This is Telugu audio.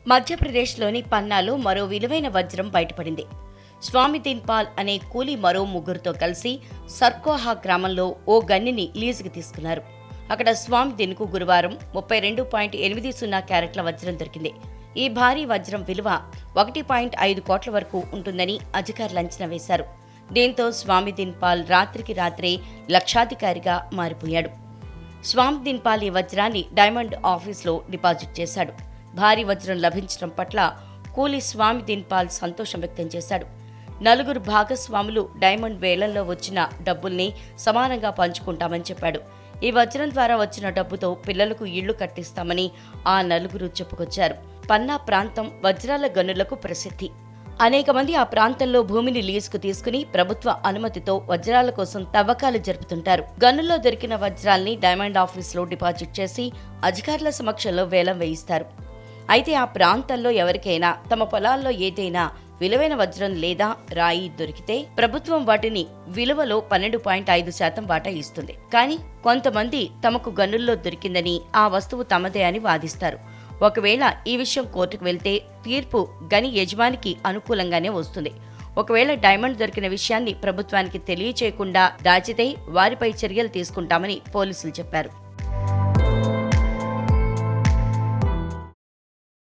మధ్యప్రదేశ్లోని పన్నాలో మరో విలువైన వజ్రం బయటపడింది. స్వామి దీన్పాల్ అనే కూలీ మరో ముగ్గురితో కలిసి సర్కోహా గ్రామంలో ఓ గన్నిని లీజుకు తీసుకున్నారు. అక్కడ స్వామి దీన్కు గురువారం 32.80 క్యారెట్ల వజ్రం దొరికింది. ఈ భారీ వజ్రం విలువ 1.5 కోట్ల వరకు ఉంటుందని అధికారులు అంచనా వేశారు. దీంతో స్వామి దీన్పాల్ రాత్రికి రాత్రే లక్షాధికారిగా మారిపోయాడు. స్వామి దీన్పాల్ ఈ వజ్రాన్ని డైమండ్ ఆఫీస్లో డిపాజిట్ చేశాడు. భారీ వజ్రం లభించడం పట్ల కూలీ స్వామి దీన్పాల్ సంతోషం వ్యక్తం చేశాడు. నలుగురు భాగస్వాములు డైమండ్ వేలంలో వచ్చిన డబ్బుల్ని సమానంగా పంచుకుంటామని చెప్పాడు. ఈ వజ్రం ద్వారా వచ్చిన డబ్బుతో పిల్లలకు ఇళ్లు కట్టిస్తామని ఆ నలుగురు చెప్పుకొచ్చారు. పన్నా ప్రాంతం వజ్రాల గనులకు ప్రసిద్ధి. అనేక మంది ఆ ప్రాంతంలో భూమిని లీజుకు తీసుకుని ప్రభుత్వ అనుమతితో వజ్రాల కోసం తవ్వకాలు జరుపుతుంటారు. గనుల్లో దొరికిన వజ్రాల్ని డైమండ్ ఆఫీసులో డిపాజిట్ చేసి అధికారుల సమక్షంలో వేలం వేయిస్తారు. అయితే ఆ ప్రాంతంలో ఎవరికైనా తమ పొలాల్లో ఏదైనా విలువైన వజ్రం లేదా రాయి దొరికితే ప్రభుత్వం వాటిని విలువలో 12.5% వాటా ఇస్తుంది. కానీ కొంతమంది తమకు గనుల్లో దొరికిందని ఆ వస్తువు తమదే అని వాదిస్తారు. ఒకవేళ ఈ విషయం కోర్టుకు వెళ్తే తీర్పు గని యజమానికి అనుకూలంగానే వస్తుంది. ఒకవేళ డైమండ్ దొరికిన విషయాన్ని ప్రభుత్వానికి తెలియచేయకుండా దాచితే వారిపై చర్యలు తీసుకుంటామని పోలీసులు చెప్పారు.